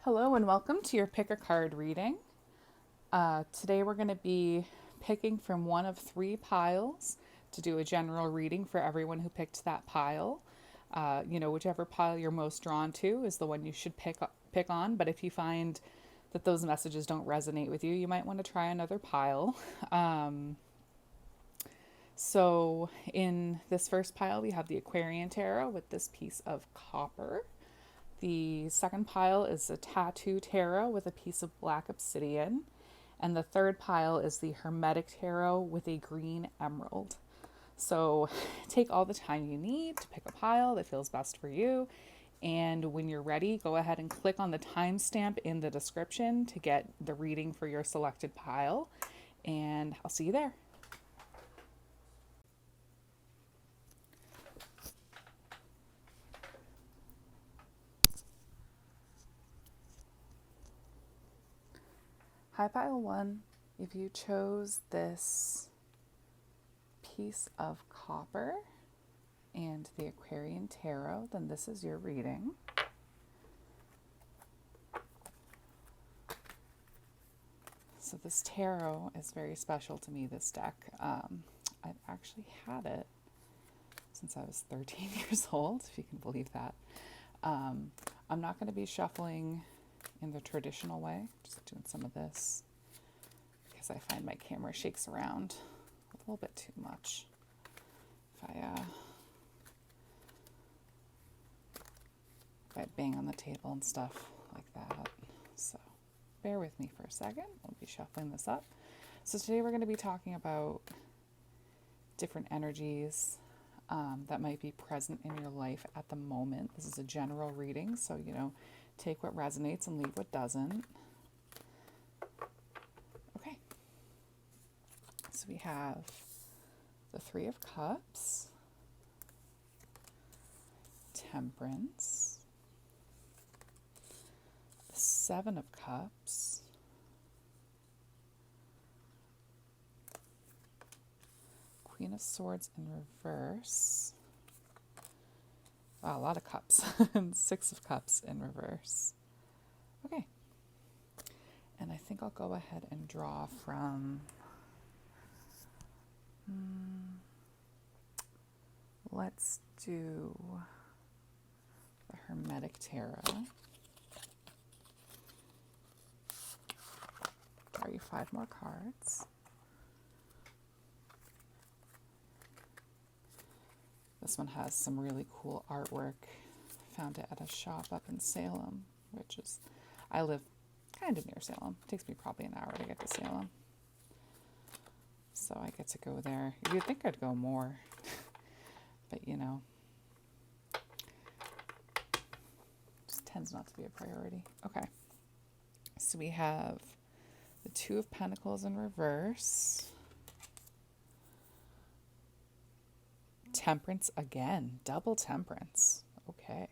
Hello and welcome to your pick a card reading. Today we're going to be picking from one of three piles to do a general reading for everyone who picked that pile. Whichever pile you're most drawn to is the one you should pick on. But if you find that those messages don't resonate with you, you might want to try another pile. So in this first pile, we have the Aquarian Tarot with this piece of copper. The second pile is a tattoo tarot with a piece of black obsidian. And the third pile is the Hermetic tarot with a green emerald. So take all the time you need to pick a pile that feels best for you. And when you're ready, go ahead and click on the timestamp in the description to get the reading for your selected pile. And I'll see you there. Hi, pile one. If you chose this piece of copper and the Aquarian Tarot, then this is your reading. So this tarot is very special to me, this deck. I've actually had it since I was 13 years old, if you can believe that. I'm not going to be shuffling in the traditional way, just doing some of this because I find my camera shakes around a little bit too much if I bang on the table and stuff like that. So bear with me for a second. We'll be shuffling this up. So today we're going to be talking about different energies that might be present in your life at the moment. This is a general reading, so take what resonates and leave what doesn't. Okay. So we have the Three of Cups, Temperance, the Seven of Cups, Queen of Swords in reverse. Wow, a lot of cups. And Six of Cups in reverse. Okay. And I think I'll go ahead and draw from... let's do the Hermetic Tarot. Draw you 5 more cards. This one has some really cool artwork. Found it at a shop up in Salem, I live kind of near Salem. It takes me probably an hour to get to Salem. So I get to go there. You'd think I'd go more, but just tends not to be a priority. Okay. So we have the Two of Pentacles in reverse. Temperance again, double Temperance. Okay.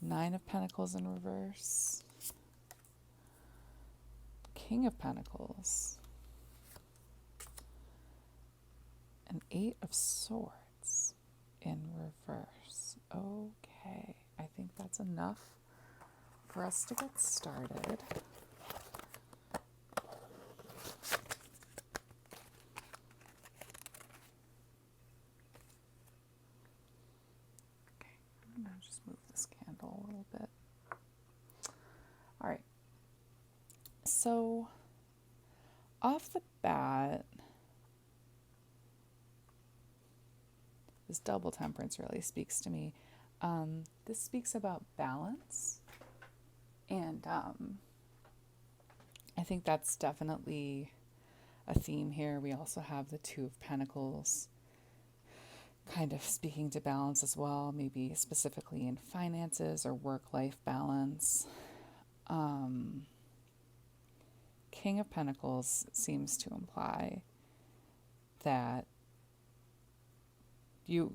Nine of Pentacles in reverse. King of Pentacles. And Eight of Swords in reverse. Okay, I think that's enough for us to get started. A little bit. All right. So off the bat, this double Temperance really speaks to me. This speaks about balance. And I think that's definitely a theme here. We also have the Two of Pentacles kind of speaking to balance as well, maybe specifically in finances or work-life balance. King of Pentacles seems to imply that you're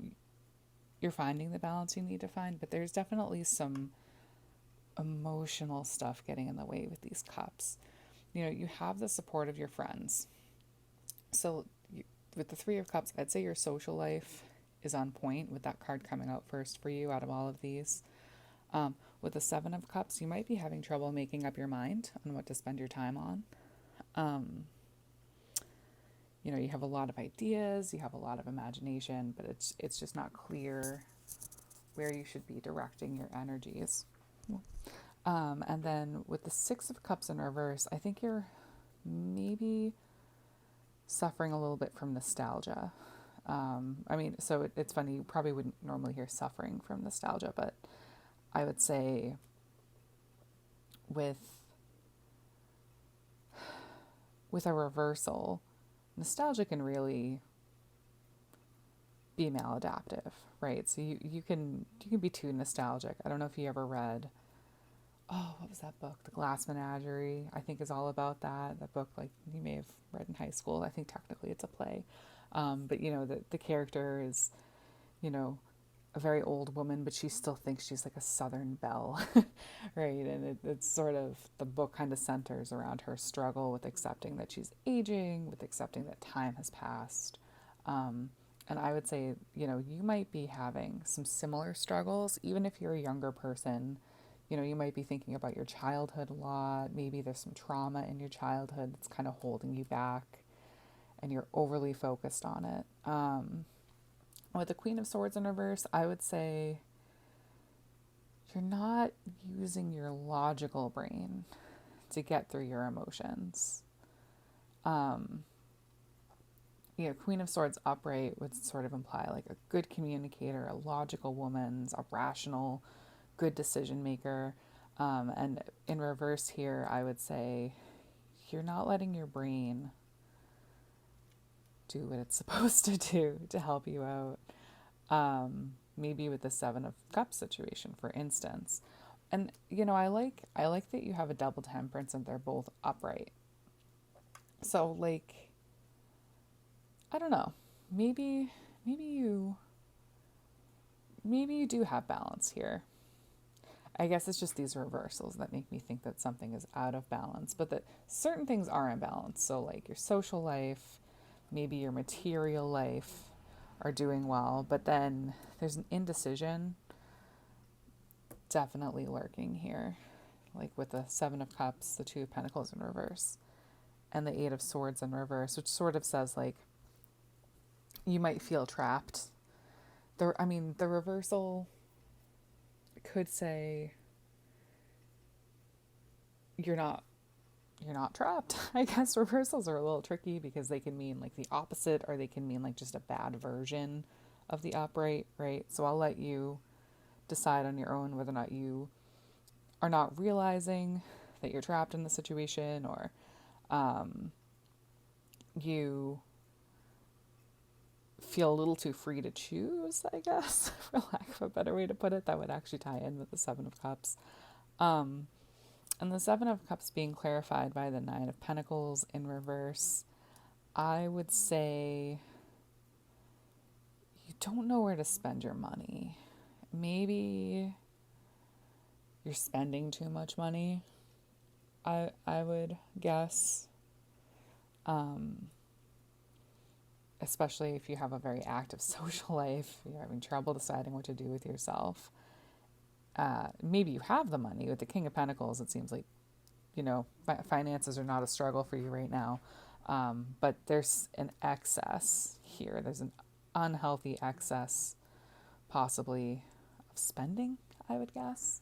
finding the balance you need to find, but there's definitely some emotional stuff getting in the way with these cups. You have the support of your friends. So with the Three of Cups, I'd say your social life is on point with that card coming out first for you out of all of these. With the Seven of Cups, you might be having trouble making up your mind on what to spend your time on. You have a lot of ideas, you have a lot of imagination, but it's just not clear where you should be directing your energies. And then with the Six of Cups in reverse, I think you're maybe suffering a little bit from nostalgia. So it's funny, you probably wouldn't normally hear suffering from nostalgia, but I would say with a reversal, nostalgia can really be maladaptive, right? So you can be too nostalgic. I don't know if you ever read, what was that book? The Glass Menagerie, I think, is all about that. That book, like, you may have read in high school. I think technically it's a play. But the character is, a very old woman, but she still thinks she's like a Southern belle, right? And it's sort of, the book kind of centers around her struggle with accepting that she's aging, with accepting that time has passed. And I would say, you might be having some similar struggles, even if you're a younger person. You might be thinking about your childhood a lot. Maybe there's some trauma in your childhood that's kind of holding you back, and you're overly focused on it. With the Queen of Swords in reverse, I would say you're not using your logical brain to get through your emotions. Queen of Swords upright would sort of imply like a good communicator, a logical woman, a rational, good decision maker. And in reverse here, I would say you're not letting your brain do what it's supposed to do to help you out. Maybe with the Seven of Cups situation, for instance. And, I like that you have a double temperance and they're both upright. So, like, I don't know, maybe you do have balance here. I guess it's just these reversals that make me think that something is out of balance, but that certain things are in balance. So, like, your social life, maybe your material life are doing well, but then there's an indecision definitely lurking here, like with the Seven of Cups, the Two of Pentacles in reverse, and the Eight of Swords in reverse, which sort of says, like, you might feel trapped. The reversal could say you're not trapped. I guess reversals are a little tricky because they can mean like the opposite, or they can mean like just a bad version of the upright, right? So I'll let you decide on your own whether or not you are not realizing that you're trapped in the situation, or you feel a little too free to choose, I guess, for lack of a better way to put it. That would actually tie in with the Seven of Cups. And the Seven of Cups being clarified by the Nine of Pentacles in reverse, I would say you don't know where to spend your money. Maybe you're spending too much money, I would guess. Especially if you have a very active social life, you're having trouble deciding what to do with yourself. Maybe you have the money. With the King of Pentacles, it seems like, finances are not a struggle for you right now. But there's an excess here. There's an unhealthy excess, possibly, of spending, I would guess.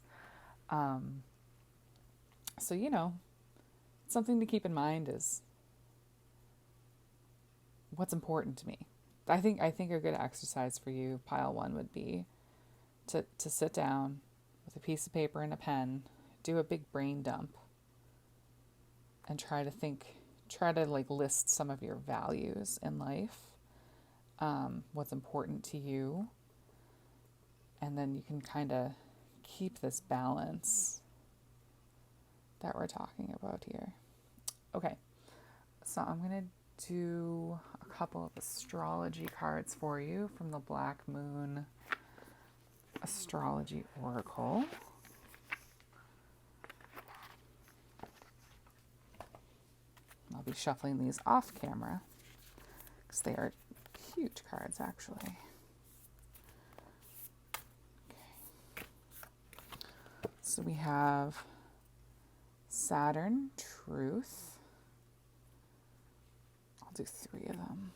So, something to keep in mind is what's important to me. I think a good exercise for you, pile one, would be to sit down with a piece of paper and a pen, do a big brain dump, and try to like list some of your values in life, what's important to you, and then you can kind of keep this balance that we're talking about here. Okay, so I'm going to do a couple of astrology cards for you from the Black Moon Astrology Oracle. I'll be shuffling these off camera because they are huge cards, actually. So we have Saturn, Truth. I'll do 3 of them.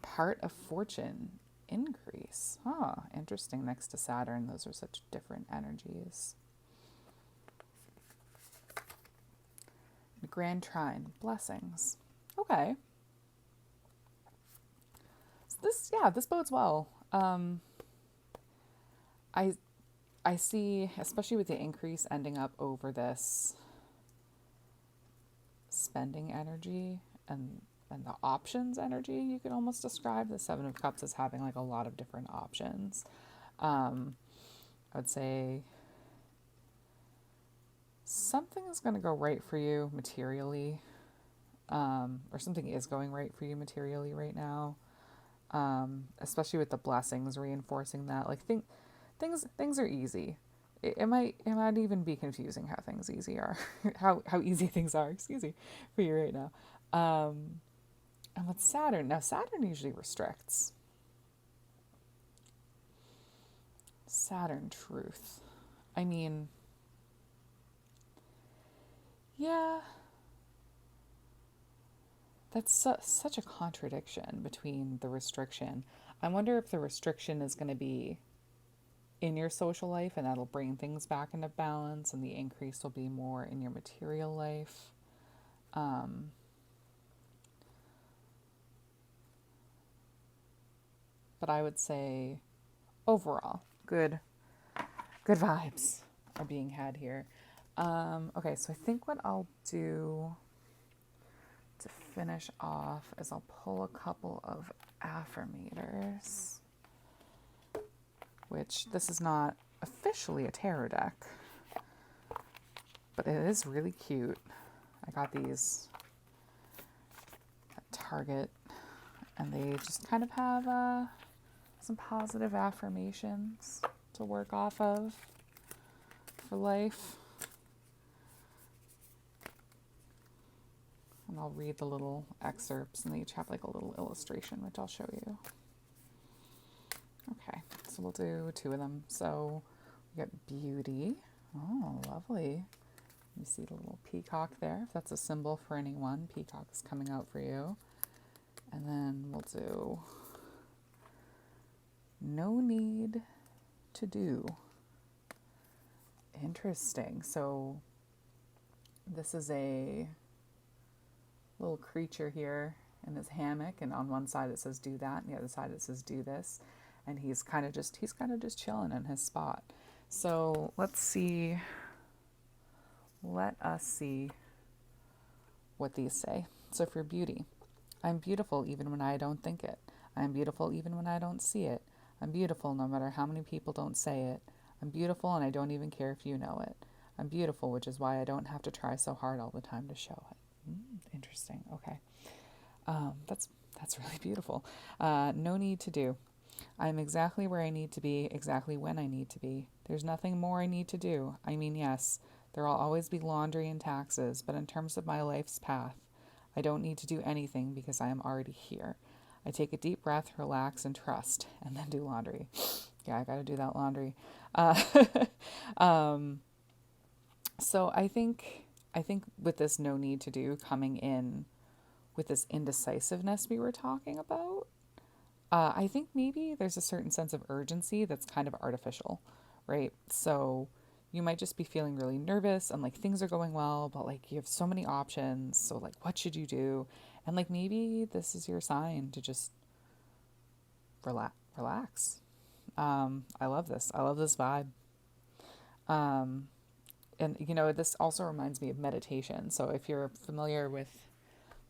Part of Fortune, Increase. Interesting. Next to Saturn, those are such different energies. Grand Trine, Blessings. Okay. So this bodes well. I see, especially with the increase ending up over this spending energy and the options energy, you could almost describe the Seven of Cups as having like a lot of different options. I would say something is going to go right for you materially, or something is going right for you materially right now, especially with the blessings reinforcing that. Like things are easy. It might even be confusing how things easy are, how easy things are. Excuse me, for you right now. And with Saturn, now Saturn usually restricts. Saturn, Truth. I mean, yeah, that's such a contradiction between the restriction. I wonder if the restriction is going to be in your social life and that'll bring things back into balance, and the increase will be more in your material life. But I would say overall, good vibes are being had here. Okay, so I think what I'll do to finish off is I'll pull a couple of affirmators, which this is not officially a tarot deck, but it is really cute. I got these at Target, and they just kind of have some positive affirmations to work off of for life. And I'll read the little excerpts, and they each have like a little illustration, which I'll show you. Okay, so we'll do 2 of them. So we got beauty. Oh, lovely. You see the little peacock there. If that's a symbol for anyone, peacock is coming out for you. And then we'll do no need to do. Interesting. So this is a little creature here in his hammock, and on one side it says do that, and the other side it says do this, and he's kind of just chilling in his spot. So let us see what these say. So for beauty, I'm beautiful even when I don't think it. I'm beautiful even when I don't see it. I'm beautiful no matter how many people don't say it. I'm beautiful and I don't even care if you know it. I'm beautiful, which is why I don't have to try so hard all the time to show it. Interesting. Okay. That's really beautiful. No need to do. I'm exactly where I need to be, exactly when I need to be. There's nothing more I need to do. I mean, yes, there'll always be laundry and taxes, but in terms of my life's path, I don't need to do anything because I am already here. I take a deep breath, relax, and trust, and then do laundry. Yeah, I got to do that laundry. So I think with this no need to do coming in with this indecisiveness we were talking about, I think maybe there's a certain sense of urgency that's kind of artificial, right? So you might just be feeling really nervous and like things are going well, but like you have so many options. So like, what should you do? And like, maybe this is your sign to just relax. I love this. I love this vibe. And, you know, this also reminds me of meditation. So if you're familiar with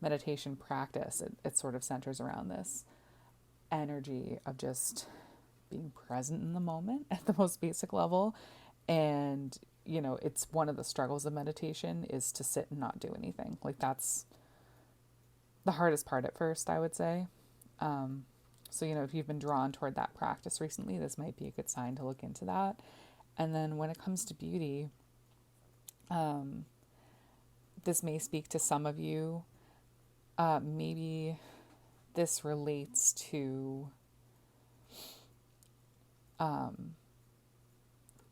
meditation practice, it sort of centers around this energy of just being present in the moment at the most basic level. And, you know, it's one of the struggles of meditation is to sit and not do anything. Like that's the hardest part at first, I would say. So, you know, if you've been drawn toward that practice recently, this might be a good sign to look into that. And then when it comes to beauty, this may speak to some of you. Maybe this relates to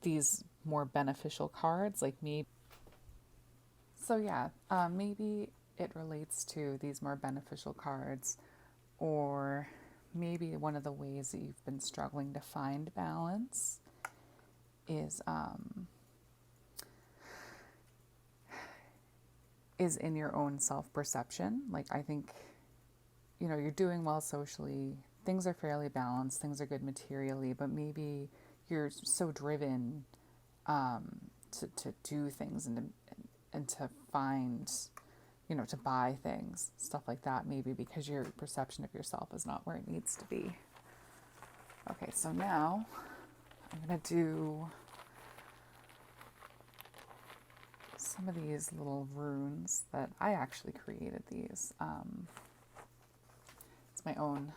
these more beneficial cards, like maybe. So yeah, maybe it relates to these more beneficial cards, or maybe one of the ways that you've been struggling to find balance is in your own self-perception. Like, I think, you know, you're doing well socially, things are fairly balanced, things are good materially, but maybe you're so driven to do things and to find, you know, to buy things, stuff like that, maybe because your perception of yourself is not where it needs to be. Okay, so now I'm going to do some of these little runes that I actually created these. It's my own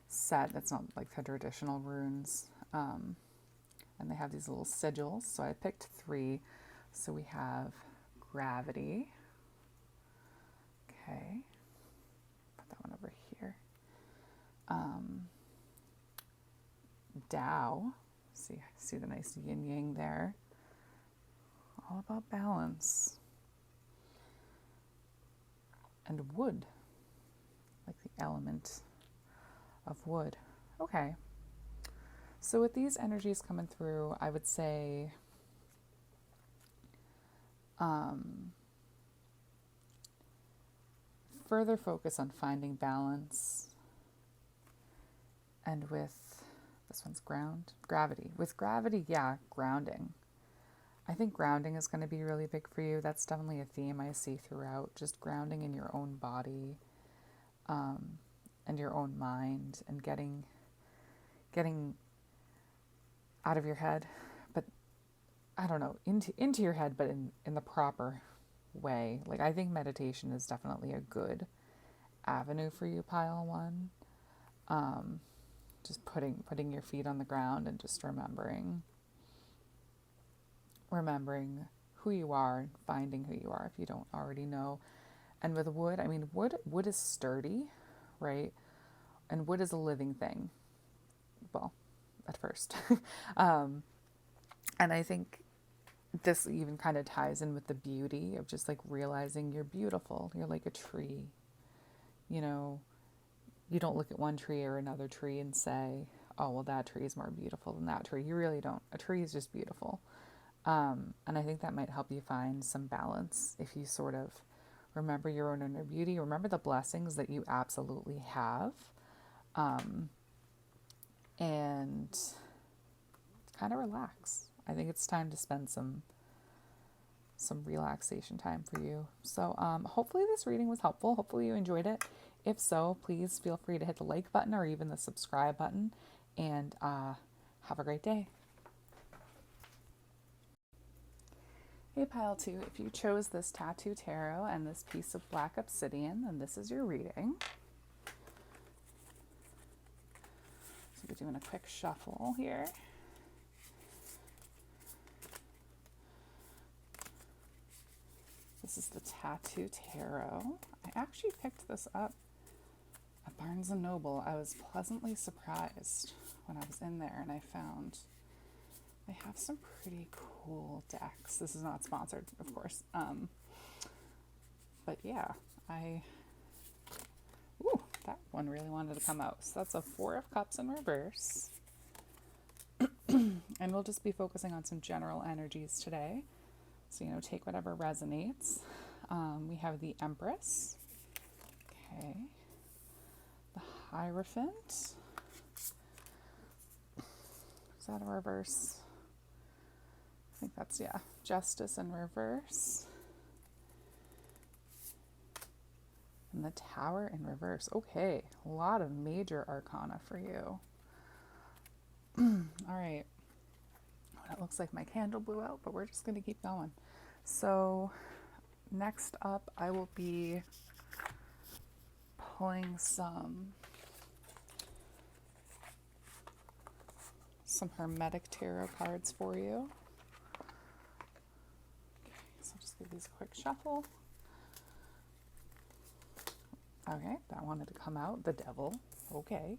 set. It's not like the traditional runes. And they have these little sigils. So I picked 3. So we have gravity. Okay. Put that one over here. Tao. See the nice yin yang there. All about balance. And wood, like the element of wood. Okay. So with these energies coming through, I would say further focus on finding balance. And with, this one's gravity. With gravity, yeah, grounding. I think grounding is going to be really big for you. That's definitely a theme I see throughout, just grounding in your own body and your own mind, and getting out of your head, but I don't know, into your head, but in the proper way. Like, I think meditation is definitely a good avenue for you, pile 1. Just putting your feet on the ground and just remembering who you are, finding who you are if you don't already know. And with wood, I mean, wood is sturdy, right? And wood is a living thing. Well, at first. And I think this even kind of ties in with the beauty of just like realizing you're beautiful. You're like a tree. You know, you don't look at one tree or another tree and say, oh, well, that tree is more beautiful than that tree. You really don't. A tree is just beautiful. And I think that might help you find some balance if you sort of remember your own inner beauty, remember the blessings that you absolutely have, and kind of relax. I think it's time to spend some relaxation time for you. So hopefully this reading was helpful. Hopefully you enjoyed it. If so, please feel free to hit the like button or even the subscribe button, and have a great day. Hey Pile 2, if you chose this Tattoo Tarot and this piece of black obsidian, then this is your reading. So we're doing a quick shuffle here. This is the Tattoo Tarot. I actually picked this up at Barnes & Noble. I was pleasantly surprised when I was in there and I found they have some pretty cool decks. This is not sponsored, of course. But yeah, that one really wanted to come out. So that's a 4 of Cups in reverse. And we'll just be focusing on some general energies today. So, you know, take whatever resonates. We have the Empress. Okay. The Hierophant. Is that a reverse? I think that's, yeah, Justice in reverse. And the Tower in reverse. Okay, a lot of major arcana for you. All right. It looks like my candle blew out, but we're just going to keep going. So next up, I will be pulling some Hermetic tarot cards for you. Okay, so just give these a quick shuffle. Okay, that wanted to come out. The Devil. Okay.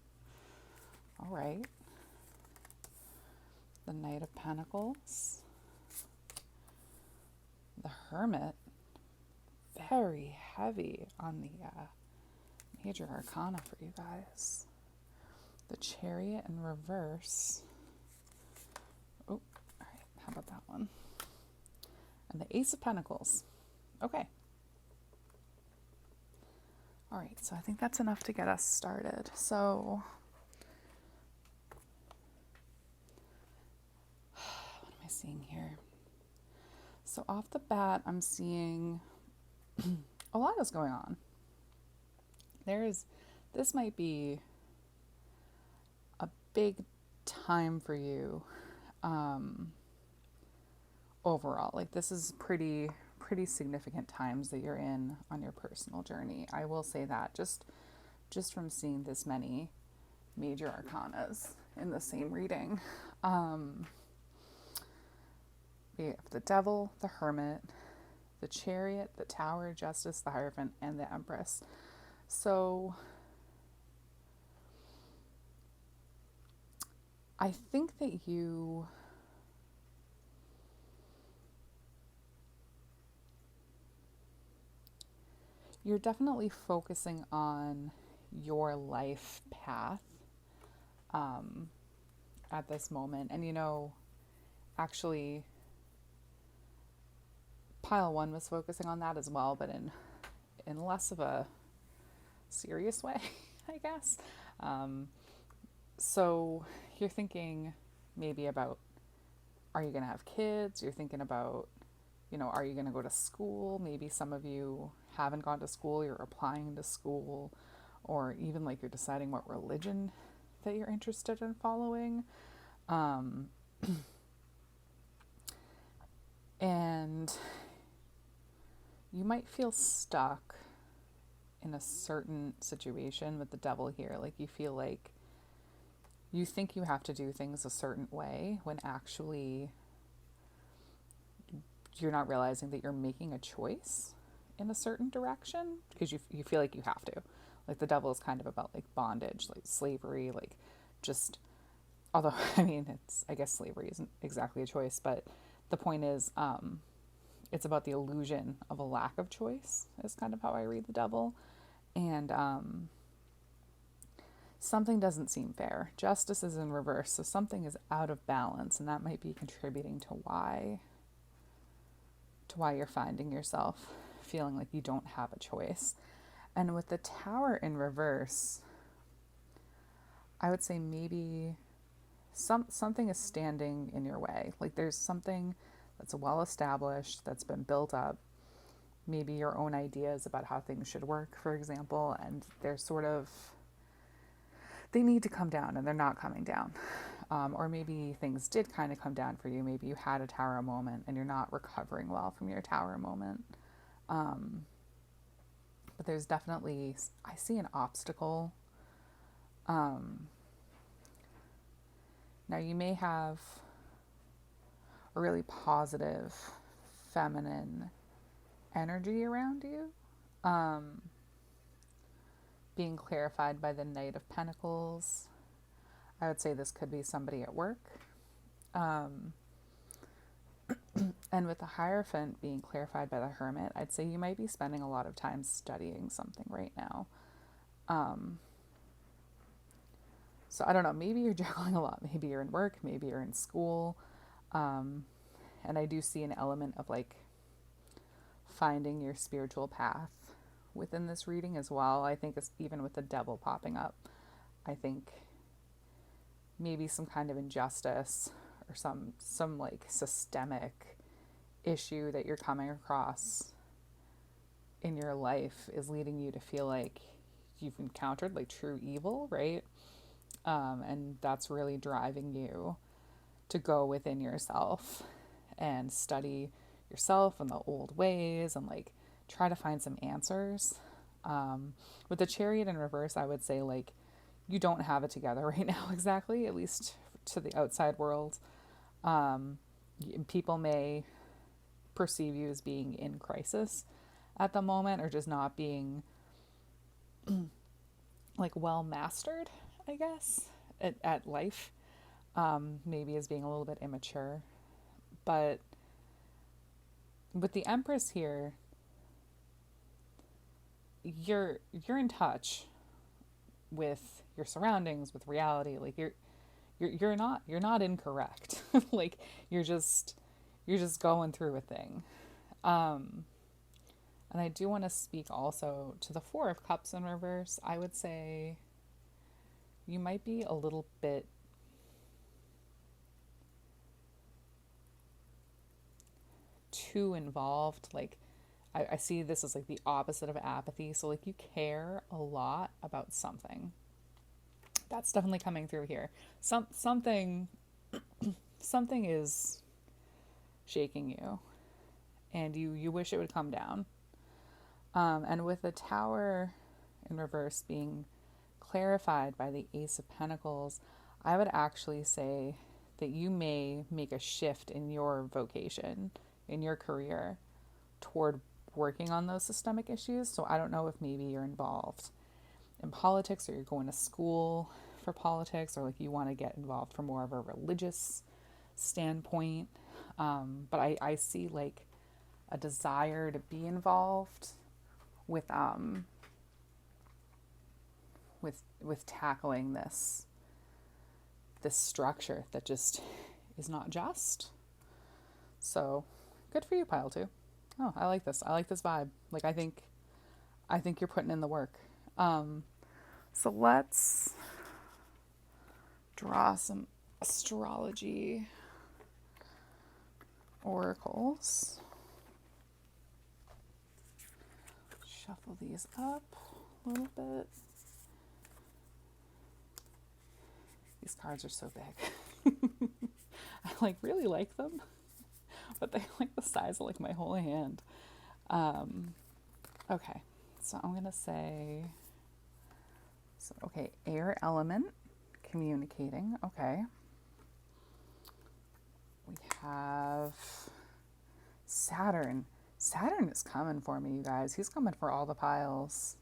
All right. the Knight of Pentacles, the Hermit, very heavy on the major arcana for you guys. The Chariot in reverse. Oh, all right, how about that one? And the Ace of Pentacles. Okay. All right, so I think that's enough to get us started. So, what am I seeing here? So off the bat, I'm seeing a lot is going on. This might be a big time for you overall. Like, this is pretty significant times that you're in on your personal journey. I will say that just from seeing this many major arcanas in the same reading. We have the Devil, the Hermit, the Chariot, the Tower, Justice, the Hierophant, and the Empress. So I think that you're definitely focusing on your life path at this moment. And actually, pile one was focusing on that as well, but in less of a serious way, I guess. So you're thinking maybe about, are you going to have kids? You're thinking about, are you going to go to school? Maybe some of you haven't gone to school, you're applying to school, or even like you're deciding what religion that you're interested in following. And you might feel stuck in a certain situation with the Devil here. Like, you feel like you think you have to do things a certain way when actually you're not realizing that you're making a choice in a certain direction because you feel like you have to. Like, the Devil is kind of about like bondage, like slavery, like just, although I guess slavery isn't exactly a choice, but the point is it's about the illusion of a lack of choice is kind of how I read the Devil. And something doesn't seem fair. Justice is in reverse, so something is out of balance, and that might be contributing to why you're finding yourself feeling like you don't have a choice. And with the Tower in reverse, I would say maybe something is standing in your way. Like, there's something that's well established, that's been built up, maybe your own ideas about how things should work, for example, and they need to come down and they're not coming down. Or maybe things did kind of come down for you. Maybe you had a Tower moment and you're not recovering well from your Tower moment. But there's definitely, I see an obstacle. Now you may have a really positive feminine energy around you, being clarified by the Knight of Pentacles. I would say this could be somebody at work. And with the Hierophant being clarified by the Hermit, I'd say you might be spending a lot of time studying something right now. So I don't know, maybe you're juggling a lot. Maybe you're in work, maybe you're in school. And I do see an element of like finding your spiritual path within this reading as well. I think it's even with the Devil popping up, I think maybe some kind of injustice or some like systemic issue that you're coming across in your life is leading you to feel like you've encountered like true evil, right? And that's really driving you to go within yourself and study yourself and the old ways and like try to find some answers. With the Chariot in reverse, I would say like you don't have it together right now exactly, at least to the outside world. People may perceive you as being in crisis at the moment or just not being like well mastered, I guess, at life. maybe as being a little bit immature. But with the Empress here, you're in touch with your surroundings, with reality. Like you're not incorrect. Like you're just going through a thing. Um, and I do want to speak also to the Four of Cups in reverse. I would say you might be a little bit too involved. Like I see this as like the opposite of apathy. So like you care a lot about something. That's definitely coming through here. Something is shaking you, and you wish it would come down. And with the Tower in reverse being clarified by the Ace of Pentacles, I would actually say that you may make a shift in your vocation, in your career, toward working on those systemic issues. So I don't know if maybe you're involved in politics, or you're going to school for politics, or like you want to get involved from more of a religious standpoint. But I see like a desire to be involved with with tackling this structure that just is not just. So good for you, pile two. Oh, I like this. I like this vibe. Like I think you're putting in the work. So let's draw some astrology oracles. Shuffle these up a little bit. These cards are so big. I like really like them, but they're like the size of like my whole hand. Okay, so I'm gonna say, okay, air element, communicating. Okay, we have Saturn. Saturn is coming for me, you guys. He's coming for all the piles.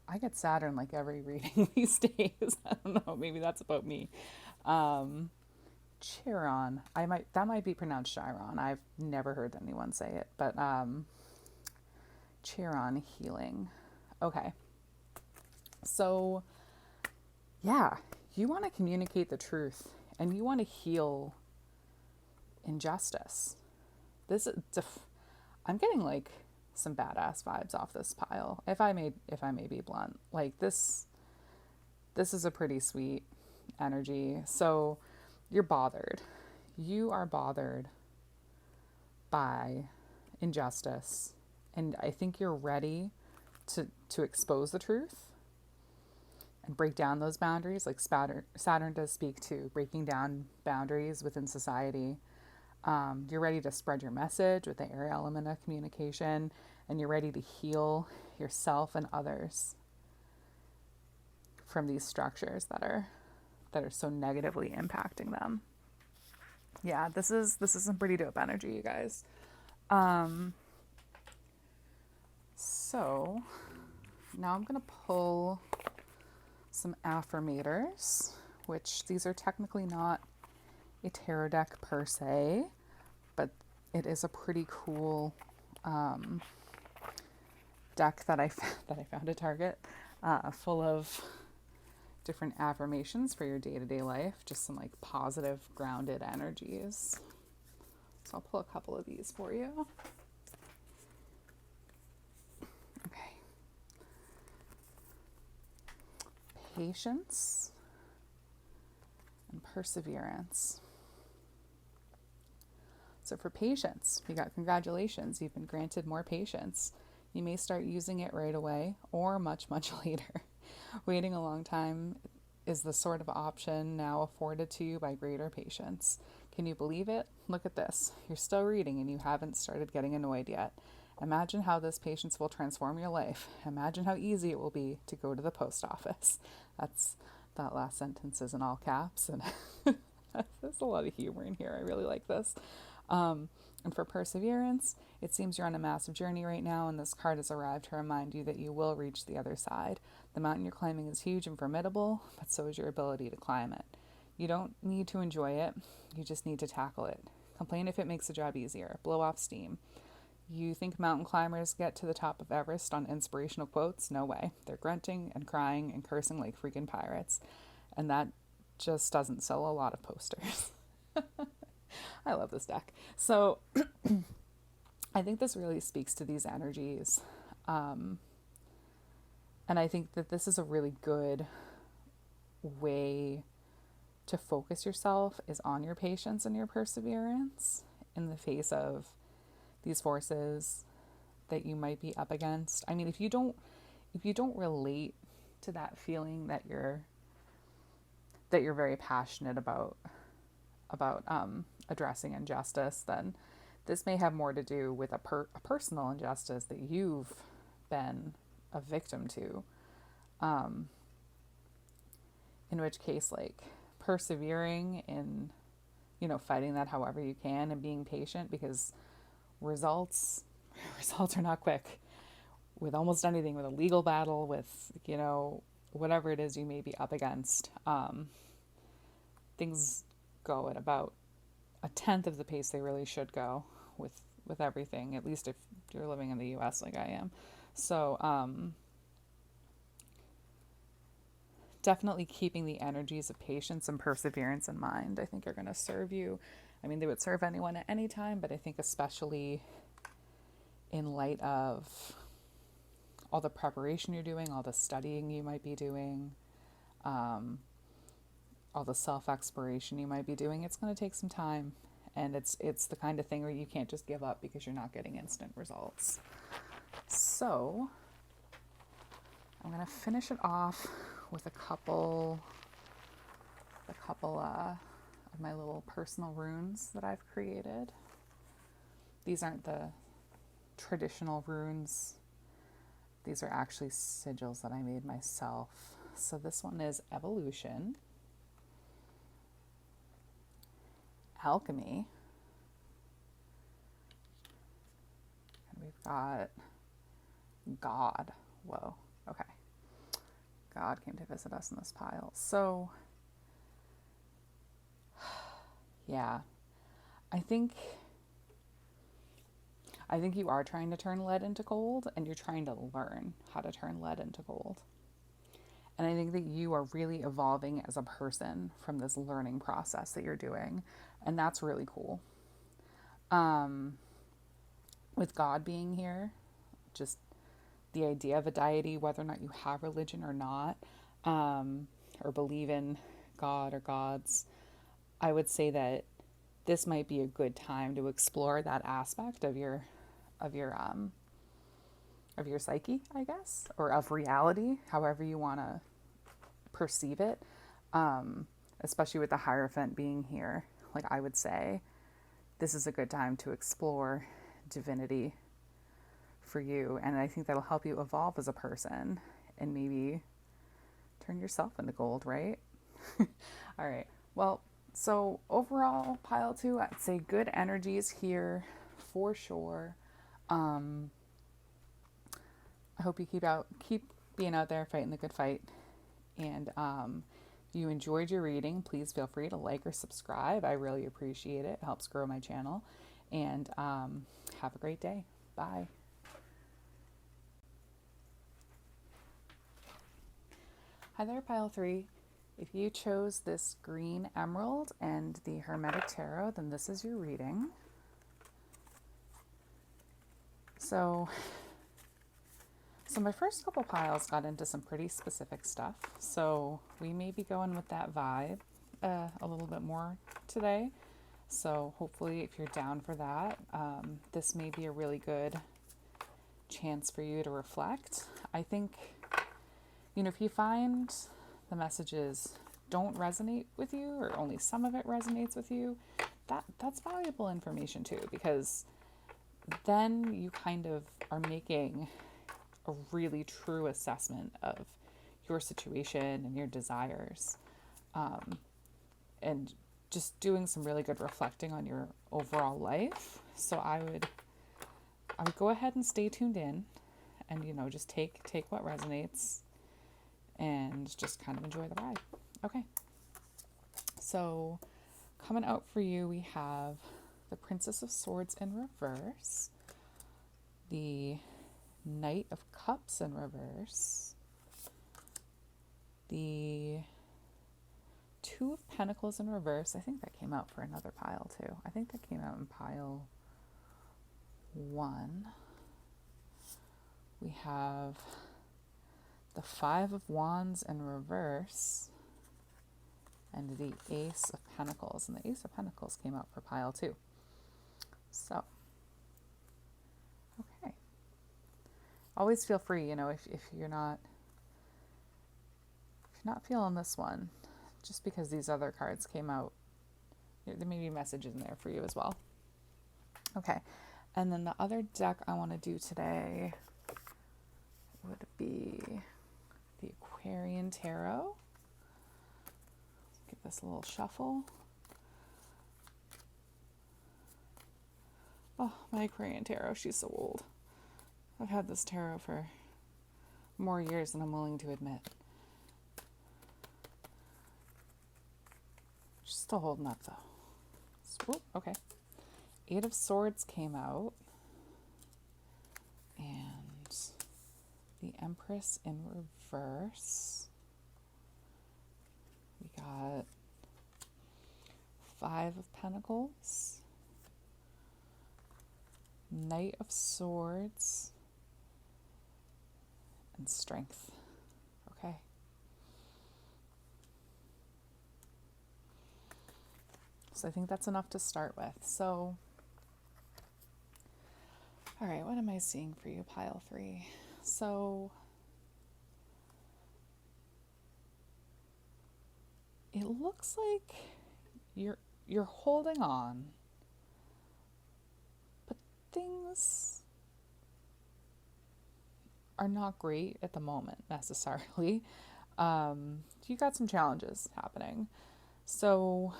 I get Saturn like every reading these days. I don't know. Maybe that's about me. Chiron. That might be pronounced Chiron. I've never heard anyone say it, but Chiron, healing. Okay. So yeah, you want to communicate the truth, and you want to heal injustice. I'm getting like some badass vibes off this pile. If I may be blunt, like this is a pretty sweet energy. So you're bothered. You are bothered by injustice, and I think you're ready to expose the truth and break down those boundaries. Like Saturn does speak to breaking down boundaries within society. You're ready to spread your message with the air element of communication, and you're ready to heal yourself and others from these structures that are so negatively impacting them. Yeah, this is some pretty dope energy, you guys. So now I'm gonna pull some affirmators, which these are technically not a tarot deck per se, but it is a pretty cool deck that I found at Target, full of different affirmations for your day-to-day life, just some like positive, grounded energies. So I'll pull a couple of these for you. Okay. Patience and perseverance. So for patience, we got congratulations. You've been granted more patience. You may start using it right away or much, much later. Waiting a long time is the sort of option now afforded to you by greater patience. Can you believe it? Look at this. You're still reading and you haven't started getting annoyed yet. Imagine how this patience will transform your life. Imagine how easy it will be to go to the post office. That last sentence is in all caps, and there's a lot of humor in here. I really like this. And for perseverance, it seems you're on a massive journey right now, and this card has arrived to remind you that you will reach the other side. The mountain you're climbing is huge and formidable, but so is your ability to climb it. You don't need to enjoy it. You just need to tackle it. Complain if it makes the job easier. Blow off steam. You think mountain climbers get to the top of Everest on inspirational quotes? No way. They're grunting and crying and cursing like freaking pirates. And that just doesn't sell a lot of posters. I love this deck. So I think this really speaks to these energies. And I think that this is a really good way to focus yourself is on your patience and your perseverance in the face of these forces that you might be up against. I mean, if you don't relate to that feeling that you're very passionate about addressing injustice, then this may have more to do with a personal injustice that you've been a victim to. In which case, like, persevering in, fighting that however you can and being patient, because results are not quick with almost anything, with a legal battle, with, whatever it is you may be up against. Things go at about a tenth of the pace they really should go with everything, at least if you're living in the US like I am. So definitely keeping the energies of patience and perseverance in mind, I think, are going to serve you. I mean, they would serve anyone at any time, but I think especially in light of all the preparation you're doing, all the studying you might be doing, all the self-exploration you might be doing, it's going to take some time. And it's the kind of thing where you can't just give up because you're not getting instant results. So I'm going to finish it off with a couple of my little personal runes that I've created. These aren't the traditional runes. These are actually sigils that I made myself. So this one is Evolution, Alchemy, and we've got God. Whoa, okay. God came to visit us in this pile. So, yeah, I think you are trying to turn lead into gold, and you're trying to learn how to turn lead into gold. And I think that you are really evolving as a person from this learning process that you're doing. And that's really cool. With God being here, just the idea of a deity, whether or not you have religion or not, or believe in God or gods, I would say that this might be a good time to explore that aspect of your psyche, I guess, or of reality, however you want to perceive it, especially with the Hierophant being here. Like, I would say this is a good time to explore divinity for you, and I think that'll help you evolve as a person and maybe turn yourself into gold, right? All right, well, so overall, pile 2, I'd say good energies here for sure. I hope you keep being out there fighting the good fight. And if you enjoyed your reading, please feel free to like or subscribe. I really appreciate it. It helps grow my channel. And have a great day. Bye. Hi there, pile 3. If you chose this green emerald and the Hermetic Tarot, then this is your reading. So my first couple piles got into some pretty specific stuff. So we may be going with that vibe a little bit more today. So hopefully, if you're down for that, this may be a really good chance for you to reflect. I think, if you find the messages don't resonate with you, or only some of it resonates with you, that's valuable information too, because then you kind of are making a really true assessment of your situation and your desires, and just doing some really good reflecting on your overall life. So I would go ahead and stay tuned in, and just take what resonates and just kind of enjoy the ride. Okay, So coming out for you, we have the Princess of Swords in reverse, the Knight of Cups in reverse, the Two of Pentacles in reverse. I think that came out for another pile too. I think that came out in pile 1. We have the Five of Wands in reverse and the Ace of Pentacles. And the Ace of Pentacles came out for pile 2. So, okay. Always feel free, you know, if you're not feeling this one, just because these other cards came out, there may be messages in there for you as well. Okay. And then the other deck I want to do today would be the Aquarian Tarot. Give this a little shuffle. Oh, my Aquarian Tarot, she's so old. I've had this tarot for more years than I'm willing to admit. She's still holding up though. Okay. 8 of Swords came out. And the Empress in reverse. We got 5 of Pentacles. Knight of Swords. And Strength. Okay. So I think that's enough to start with. So, all right, what am I seeing for you, pile 3? So, it looks like you're holding on, but things are not great at the moment necessarily. You got some challenges happening. So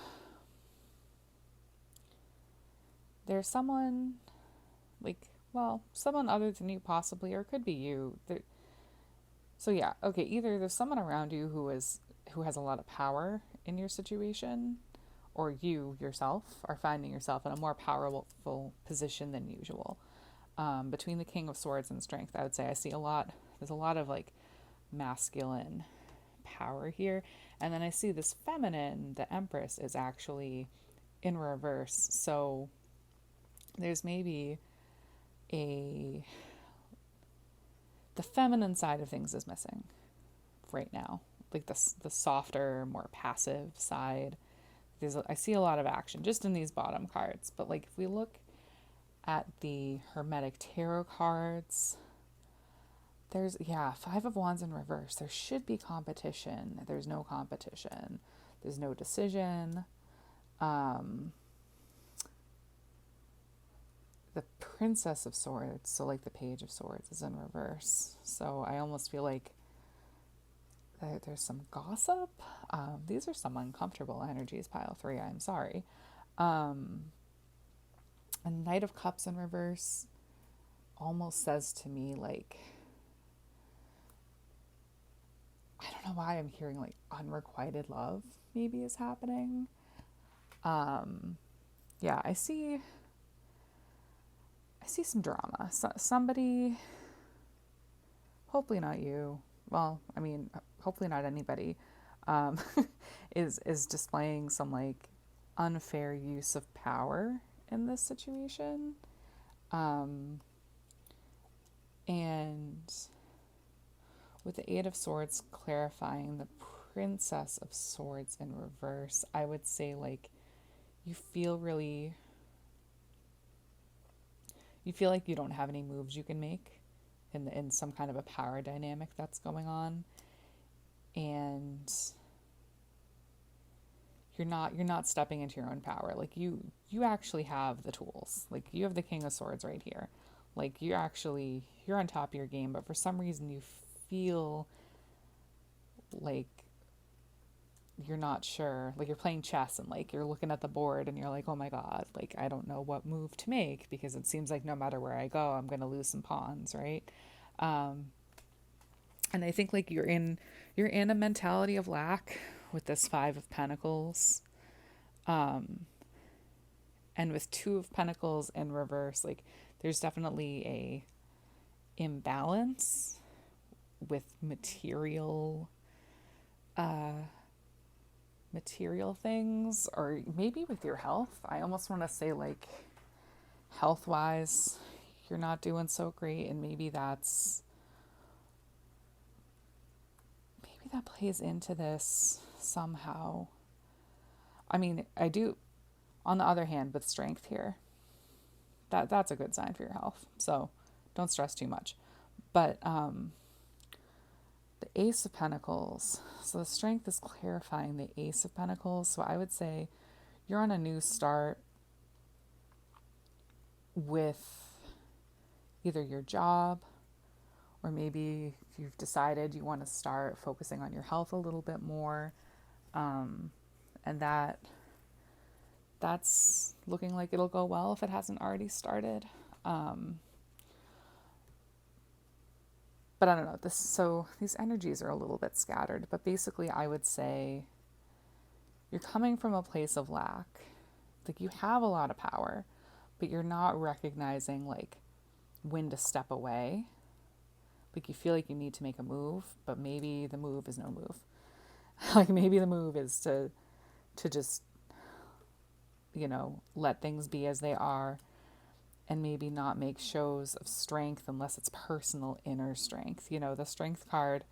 there's someone someone other than you possibly, or it could be you. So yeah, okay, either there's someone around you who has a lot of power in your situation, or you yourself are finding yourself in a more powerful position than usual. Between the King of Swords and Strength, I would say there's a lot of like masculine power here. And then I see this feminine, the Empress, is actually in reverse. So there's maybe the feminine side of things is missing right now. Like the softer, more passive side. I see a lot of action just in these bottom cards. But like if we look at the Hermetic tarot cards, there's 5 of Wands in reverse. There should be competition. There's no competition. There's no decision. The Princess of Swords, so like the Page of Swords, is in reverse. So I almost feel like there's some gossip. These are some uncomfortable energies, pile 3. I'm sorry. A Knight of Cups in reverse almost says to me like, I don't know why I'm hearing like unrequited love maybe is happening. I see some drama. Somebody, hopefully not you, well, I mean, hopefully not anybody, is displaying some like unfair use of power in this situation. And with the 8 of Swords clarifying the Princess of Swords in reverse, I would say like you feel like you don't have any moves you can make in some kind of a power dynamic that's going on, and you're not stepping into your own power. Like you actually have the tools. Like you have the King of Swords right here. Like you're on top of your game, but for some reason you feel like you're not sure. Like you're playing chess and like you're looking at the board and you're like, oh my God, like I don't know what move to make because it seems like no matter where I go, I'm going to lose some pawns, right? And I think like you're in a mentality of lack with this 5 of Pentacles. And with Two of Pentacles in reverse, like there's definitely a imbalance with material things, or maybe with your health. I almost want to say like health wise you're not doing so great, and maybe that plays into this somehow. I mean, I do, on the other hand, with strength here, that's a good sign for your health, so don't stress too much. But the Ace of Pentacles, so the strength is clarifying the Ace of Pentacles, so I would say you're on a new start with either your job, or maybe you've decided you want to start focusing on your health a little bit more, and that's looking like it'll go well if it hasn't already started. But I don't know, so these energies are a little bit scattered, but basically I would say you're coming from a place of lack. Like you have a lot of power, but you're not recognizing like when to step away. Like you feel like you need to make a move, but maybe the move is no move. Like maybe the move is to just, let things be as they are, and maybe not make shows of strength unless it's personal inner strength. The strength card,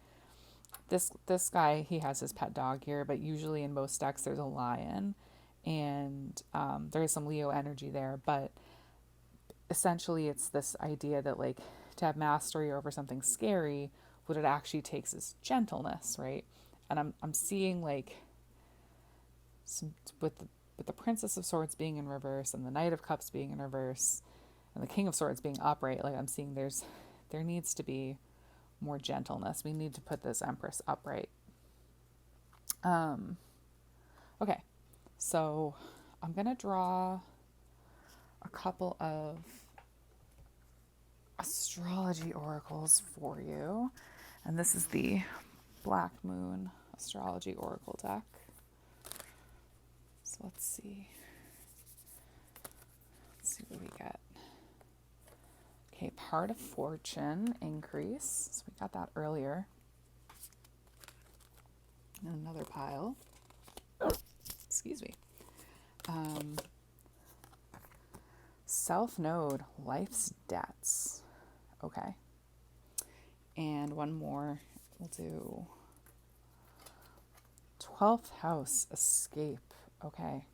this guy, he has his pet dog here, but usually in most decks there's a lion, and there is some Leo energy there, but essentially it's this idea that like to have mastery over something scary, what it actually takes is gentleness, right? And I'm seeing like with the Princess of Swords being in reverse and the Knight of Cups being in reverse and the King of Swords being upright, like I'm seeing there needs to be more gentleness. We need to put this Empress upright. Okay, so I'm gonna draw a couple of astrology oracles for you, and this is the Black Moon Astrology Oracle deck. So let's see what we get. Okay, part of fortune increase. So we got that earlier. And another pile. Excuse me. South Node, life's debts. Okay. And one more. We'll do 12th house, escape. Okay.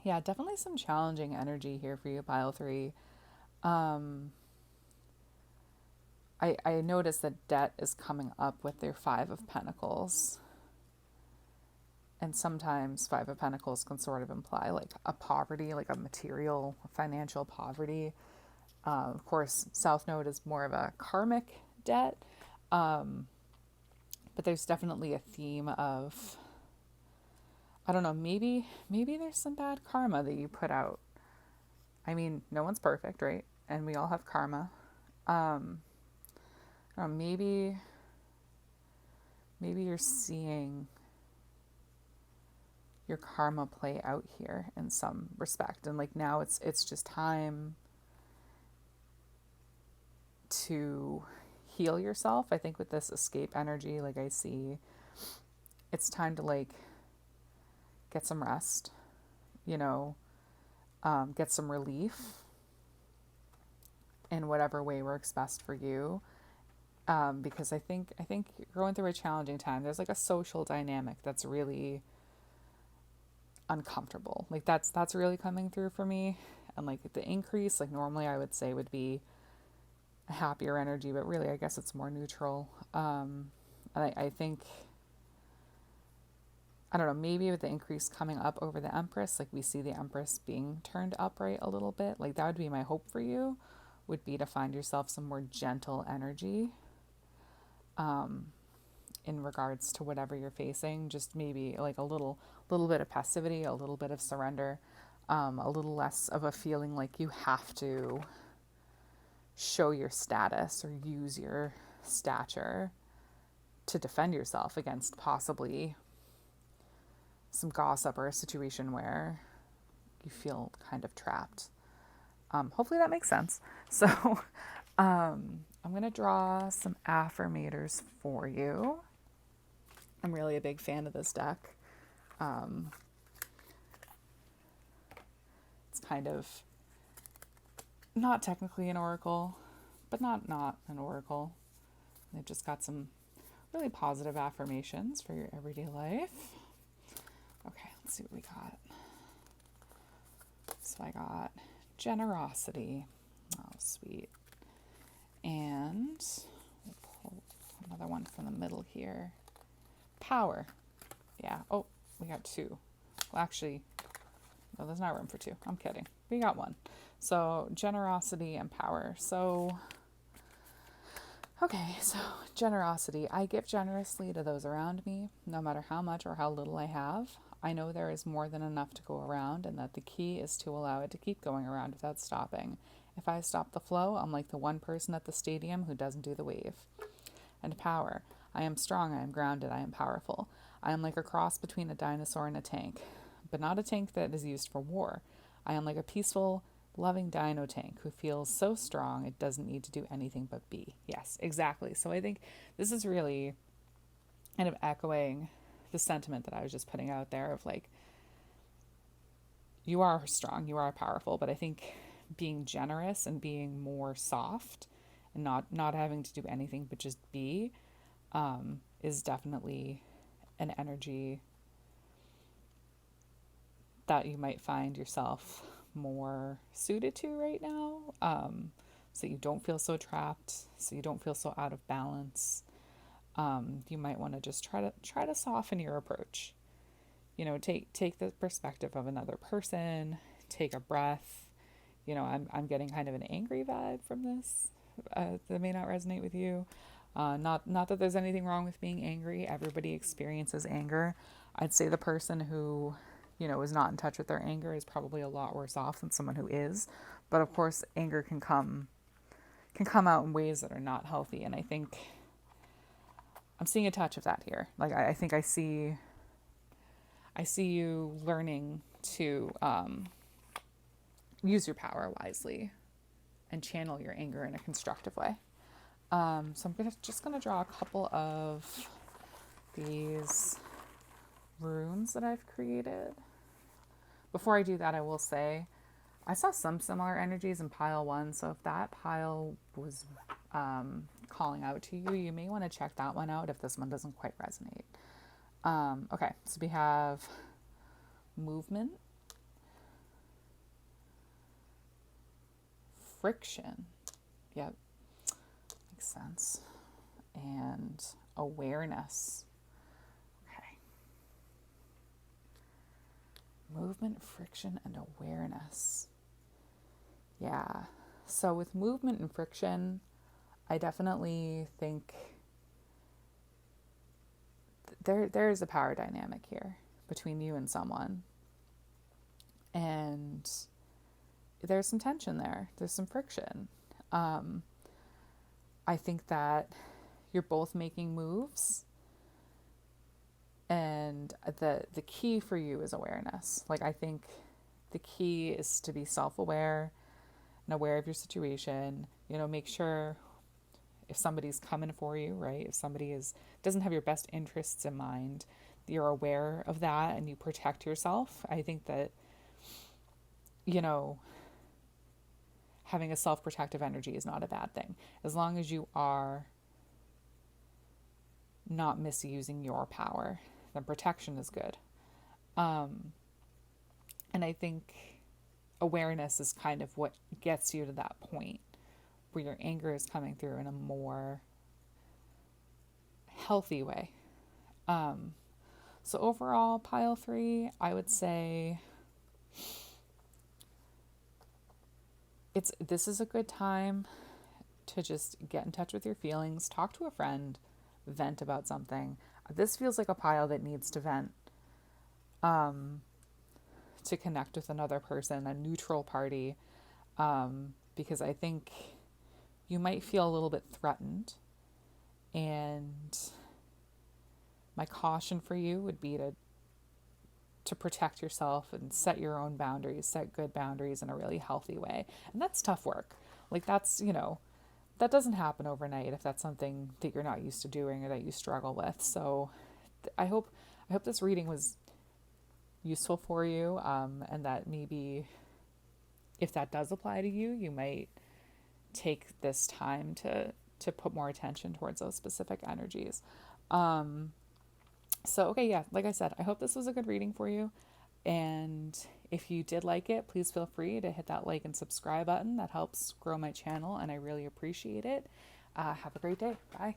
Yeah, definitely some challenging energy here for you, pile 3. I noticed that debt is coming up with their 5 of Pentacles. And sometimes 5 of Pentacles can sort of imply like a poverty, like a material, financial poverty. Of course, South Node is more of a karmic debt. But there's definitely a theme of, I don't know, maybe there's some bad karma that you put out. I mean, no one's perfect, right? And we all have karma. Maybe you're seeing your karma play out here in some respect, and like now it's just time to heal yourself. I think with this escape energy, like I see it's time to like get some rest, get some relief in whatever way works best for you. Because I think you're going through a challenging time. There's like a social dynamic that's really uncomfortable. Like that's really coming through for me. And like the increase, like normally I would say would be a happier energy, but really I guess it's more neutral. And I think, I don't know, maybe with the increase coming up over the Empress, like we see the Empress being turned upright a little bit. Like that would be my hope for you, would be to find yourself some more gentle energy in regards to whatever you're facing. Just maybe like a little bit of passivity, a little bit of surrender, a little less of a feeling like you have to show your status or use your stature to defend yourself against possibly some gossip or a situation where you feel kind of trapped. Hopefully that makes sense. So I'm going to draw some affirmators for you. I'm really a big fan of this deck. It's kind of not technically an oracle, but not an oracle. They've just got some really positive affirmations for your everyday life. Okay, let's see what we got. So I got generosity. Oh, sweet. And we'll pull another one from the middle here. Power. Yeah. Oh, we got two. Well, actually, no, there's not room for two. I'm kidding. We got one. So generosity and power. So, okay, so generosity. I give generously to those around me, no matter how much or how little I have. I know there is more than enough to go around, and that the key is to allow it to keep going around without stopping. If I stop the flow, I'm like the one person at the stadium who doesn't do the wave. And power. I am strong, I am grounded, I am powerful. I am like a cross between a dinosaur and a tank, but not a tank that is used for war. I am like a peaceful, loving dino tank who feels so strong it doesn't need to do anything but be. Yes, exactly. So I think this is really kind of echoing the sentiment that I was just putting out there of like, you are strong, you are powerful, but I think being generous and being more soft and not having to do anything but just be is definitely an energy that you might find yourself more suited to right now, so you don't feel so trapped, so you don't feel so out of balance. You might want to just try to soften your approach. You know, take the perspective of another person, take a breath. You know, I'm getting kind of an angry vibe from this that may not resonate with you. Not that there's anything wrong with being angry. Everybody experiences anger. I'd say the person who, you know, is not in touch with their anger is probably a lot worse off than someone who is. But of course, anger can come out in ways that are not healthy. And I think I'm seeing a touch of that here. Like I think I see you learning to use your power wisely and channel your anger in a constructive way. So I'm just gonna draw a couple of these runes that I've created. Before I do that, I will say I saw some similar energies in pile 1. So if that pile was calling out to you, you may want to check that one out if this one doesn't quite resonate. Okay, so we have movement, friction. Yep, makes sense. And awareness. Okay. Movement, friction, and awareness. Yeah. So with movement and friction, I definitely think there is a power dynamic here between you and someone. And there's some tension there. There's some friction. I think that you're both making moves, and the key for you is awareness. Like, I think the key is to be self-aware and aware of your situation. You know, make sure if somebody's coming for you, right? If somebody doesn't have your best interests in mind, you're aware of that and you protect yourself. I think that, you know, having a self-protective energy is not a bad thing, as long as you are not misusing your power. Then protection is good. And I think awareness is kind of what gets you to that point where your anger is coming through in a more healthy way. So overall, pile 3, I would say this is a good time to just get in touch with your feelings, talk to a friend, vent about something. This feels like a pile that needs to vent, to connect with another person, a neutral party, because I think you might feel a little bit threatened. And my caution for you would be to to protect yourself and set your own boundaries, set good boundaries in a really healthy way. And that's tough work. Like that's, that doesn't happen overnight if that's something that you're not used to doing or that you struggle with. So I hope this reading was useful for you, and that maybe if that does apply to you, you might take this time to put more attention towards those specific energies. So, okay, yeah, like I said, I hope this was a good reading for you. And if you did like it, please feel free to hit that like and subscribe button. That helps grow my channel, and I really appreciate it. Have a great day. Bye.